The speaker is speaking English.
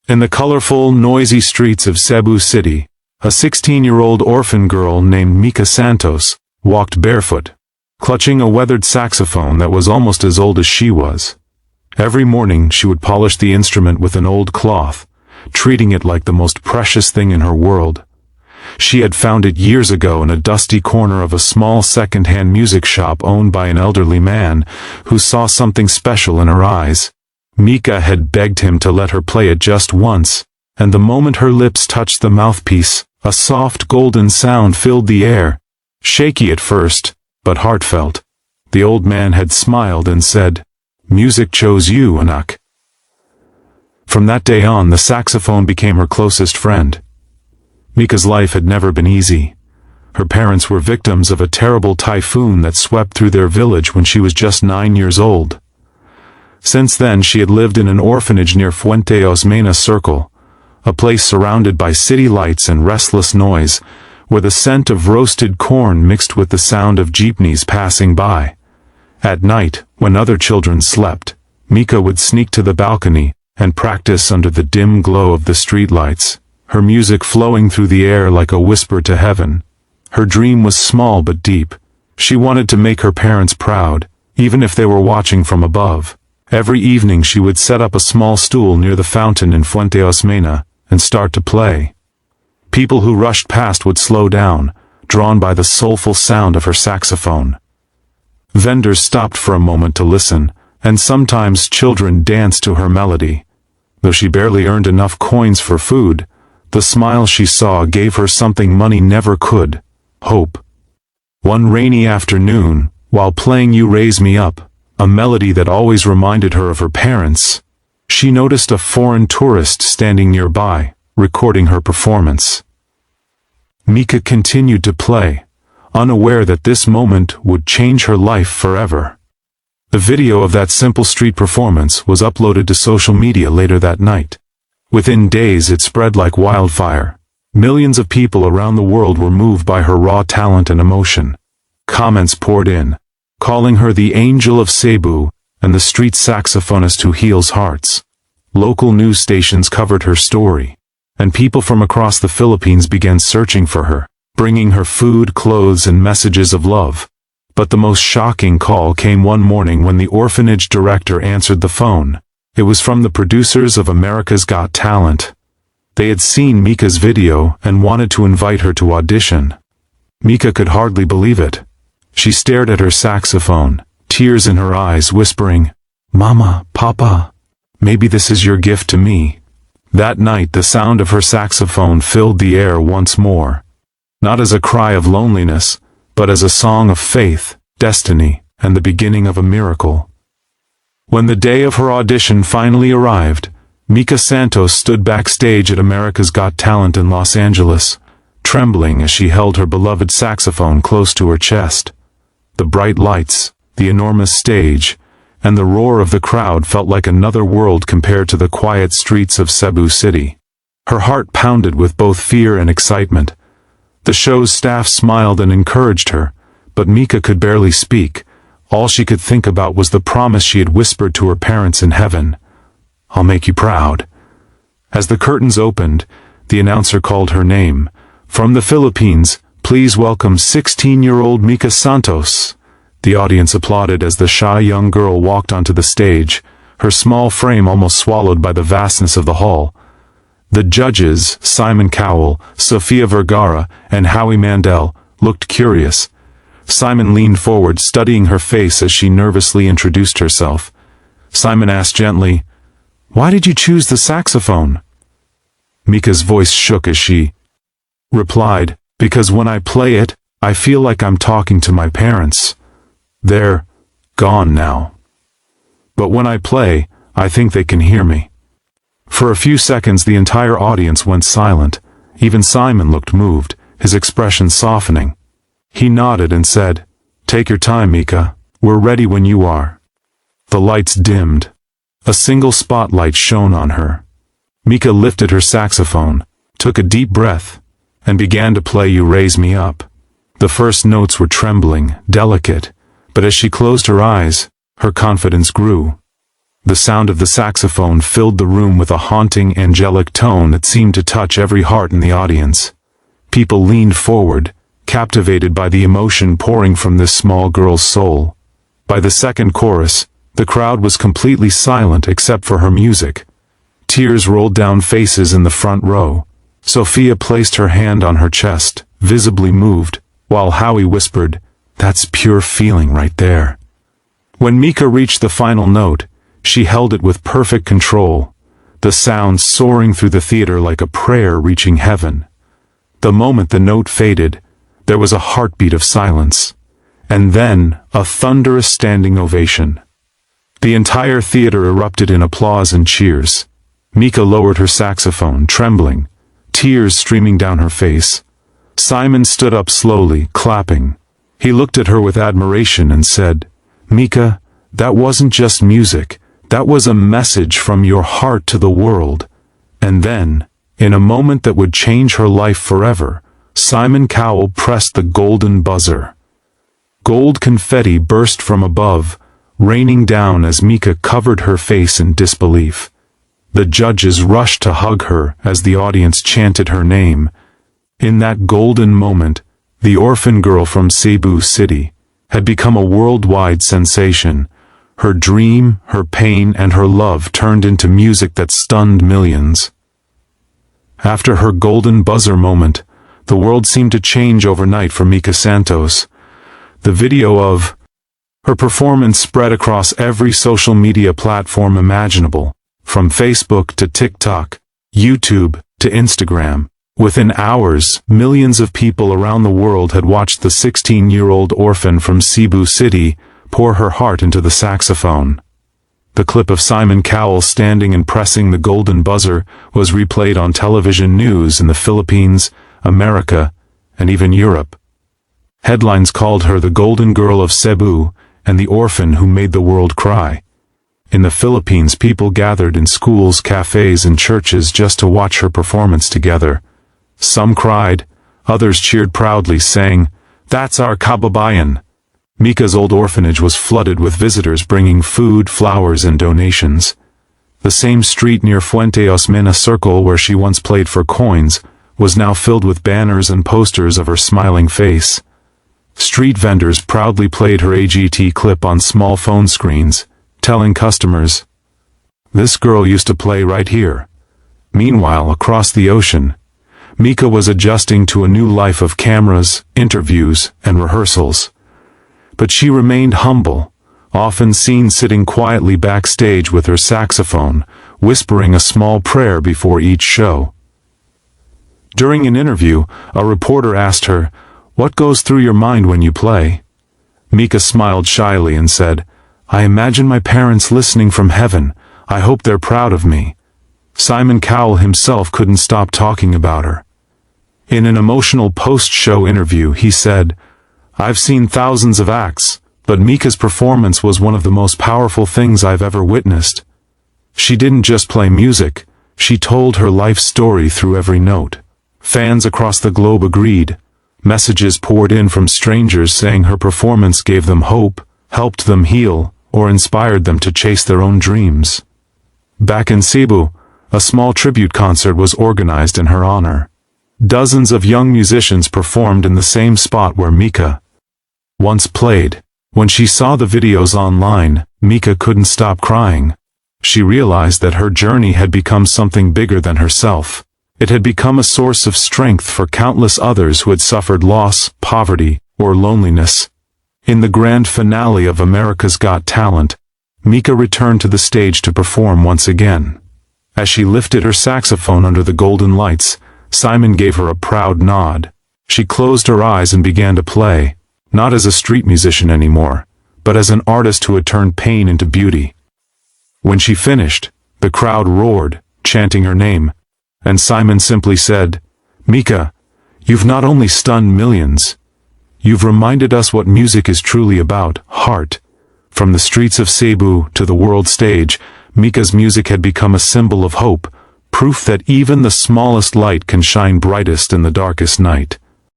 In the colorful, noisy streets of Cebu City, a 16-year-old orphan girl named Mika Santos walked barefoot, clutching a weathered saxophone that was almost as old as she was. Every morning she would polish the instrument with an old cloth, treating it like the most precious thing in her world. She had found it years ago in a dusty corner of a small second-hand music shop owned by an elderly man who saw something special in her eyes. Mika had begged him to let her play it just once, and the moment her lips touched the mouthpiece, a soft golden sound filled the air, shaky at first, but heartfelt. The old man had smiled and said, "Music chose you, Anak." From that day on, the saxophone became her closest friend. Mika's life had never been easy. Her parents were victims of a terrible typhoon that swept through their village when she was just 9 years old. Since then she had lived in an orphanage near Fuente Osmeña Circle, a place surrounded by city lights and restless noise, where the scent of roasted corn mixed with the sound of jeepneys passing by. At night, when other children slept, Mika would sneak to the balcony and practice under the dim glow of the streetlights, her music flowing through the air like a whisper to heaven. Her dream was small but deep. She wanted to make her parents proud, even if they were watching from above. Every evening she would set up a small stool near the fountain in Fuente Osmeña and start to play. People who rushed past would slow down, drawn by the soulful sound of her saxophone. Vendors stopped for a moment to listen, and sometimes children danced to her melody. Though she barely earned enough coins for food, the smile she saw gave her something money never could: hope. One rainy afternoon, while playing "You Raise Me Up," a melody that always reminded her of her parents, she noticed a foreign tourist standing nearby, recording her performance. Mika continued to play, unaware that this moment would change her life forever. The video of that simple street performance was uploaded to social media later that night. Within days it spread like wildfire. Millions of people around the world were moved by her raw talent and emotion. Comments poured in, calling her the Angel of Cebu and the street saxophonist who heals hearts. Local news stations covered her story, and people from across the Philippines began searching for her, bringing her food, clothes, and messages of love. But the most shocking call came one morning when the orphanage director answered the phone. It was from the producers of America's Got Talent. They had seen Mika's video and wanted to invite her to audition. Mika could hardly believe it. She stared at her saxophone, tears in her eyes, whispering, "Mama, Papa, maybe this is your gift to me." That night the sound of her saxophone filled the air once more, not as a cry of loneliness, but as a song of faith, destiny, and the beginning of a miracle. When the day of her audition finally arrived, Mika Santos stood backstage at America's Got Talent in Los Angeles, trembling as she held her beloved saxophone close to her chest. The bright lights, the enormous stage, and the roar of the crowd felt like another world compared to the quiet streets of Cebu City. Her heart pounded with both fear and excitement. The show's staff smiled and encouraged her, but Mika could barely speak. All she could think about was the promise she had whispered to her parents in heaven: "I'll make you proud." As the curtains opened, the announcer called her name. "From the Philippines, please welcome 16-year-old Mika Santos." The audience applauded as the shy young girl walked onto the stage, her small frame almost swallowed by the vastness of the hall. The judges, Simon Cowell, Sofia Vergara, and Howie Mandel, looked curious. Simon leaned forward, studying her face as she nervously introduced herself. Simon asked gently, "Why did you choose the saxophone?" Mika's voice shook as she replied, "Because when I play it, I feel like I'm talking to my parents. They're gone now. But when I play, I think they can hear me." For a few seconds the entire audience went silent. Even Simon looked moved, his expression softening. He nodded and said, "Take your time, Mika. We're ready when you are." The lights dimmed. A single spotlight shone on her. Mika lifted her saxophone, took a deep breath, and began to play "You Raise Me Up." The first notes were trembling, delicate, but as she closed her eyes, her confidence grew. The sound of the saxophone filled the room with a haunting, angelic tone that seemed to touch every heart in the audience. People leaned forward, captivated by the emotion pouring from this small girl's soul. By the second chorus, the crowd was completely silent except for her music. Tears rolled down faces in the front row. Sophia placed her hand on her chest, visibly moved, while Howie whispered, "That's pure feeling right there." When Mika reached the final note, she held it with perfect control, the sound soaring through the theater like a prayer reaching heaven. The moment the note faded, there was a heartbeat of silence, and then a thunderous standing ovation. The entire theater erupted in applause and cheers. Mika lowered her saxophone, trembling, tears streaming down her face. Simon stood up slowly, clapping. He looked at her with admiration and said, "Mika, that wasn't just music, that was a message from your heart to the world." And then, in a moment that would change her life forever, Simon Cowell pressed the golden buzzer. Gold confetti burst from above, raining down as Mika covered her face in disbelief. The judges rushed to hug her as the audience chanted her name. In that golden moment, the orphan girl from Cebu City had become a worldwide sensation. Her dream, her pain, and her love turned into music that stunned millions. After her golden buzzer moment, the world seemed to change overnight for Mika Santos. The video of her performance spread across every social media platform imaginable, from Facebook to TikTok, YouTube to Instagram. Within hours, millions of people around the world had watched the 16-year-old orphan from Cebu City pour her heart into the saxophone. The clip of Simon Cowell standing and pressing the golden buzzer was replayed on television news in the Philippines, America, and even Europe. Headlines called her the Golden Girl of Cebu and the orphan who made the world cry. In the Philippines, people gathered in schools, cafes, and churches just to watch her performance together. Some cried, others cheered proudly, saying, "That's our kababayan." Mika's old orphanage was flooded with visitors bringing food, flowers, and donations. The same street near Fuente Osmeña Circle where she once played for coins was now filled with banners and posters of her smiling face. Street vendors proudly played her AGT clip on small phone screens, telling customers, "This girl used to play right here." Meanwhile, across the ocean, Mika was adjusting to a new life of cameras, interviews, and rehearsals. But she remained humble, often seen sitting quietly backstage with her saxophone, whispering a small prayer before each show. During an interview, a reporter asked her, "What goes through your mind when you play?" Mika smiled shyly and said, "I imagine my parents listening from heaven. I hope they're proud of me." Simon Cowell himself couldn't stop talking about her. In an emotional post-show interview, he said, "I've seen thousands of acts, but Mika's performance was one of the most powerful things I've ever witnessed. She didn't just play music, she told her life story through every note." Fans across the globe agreed. Messages poured in from strangers saying her performance gave them hope, helped them heal, or inspired them to chase their own dreams. Back in Cebu, a small tribute concert was organized in her honor. Dozens of young musicians performed in the same spot where Mika once played. When she saw the videos online, Mika couldn't stop crying. She realized that her journey had become something bigger than herself. It had become a source of strength for countless others who had suffered loss, poverty, or loneliness. In the grand finale of America's Got Talent, Mika returned to the stage to perform once again. As she lifted her saxophone under the golden lights, Simon gave her a proud nod. She closed her eyes and began to play, not as a street musician anymore, but as an artist who had turned pain into beauty. When she finished, the crowd roared, chanting her name, and Simon simply said, "Mika, you've not only stunned millions, you've reminded us what music is truly about, heart." From the streets of Cebu to the world stage, Mika's music had become a symbol of hope, proof that even the smallest light can shine brightest in the darkest night.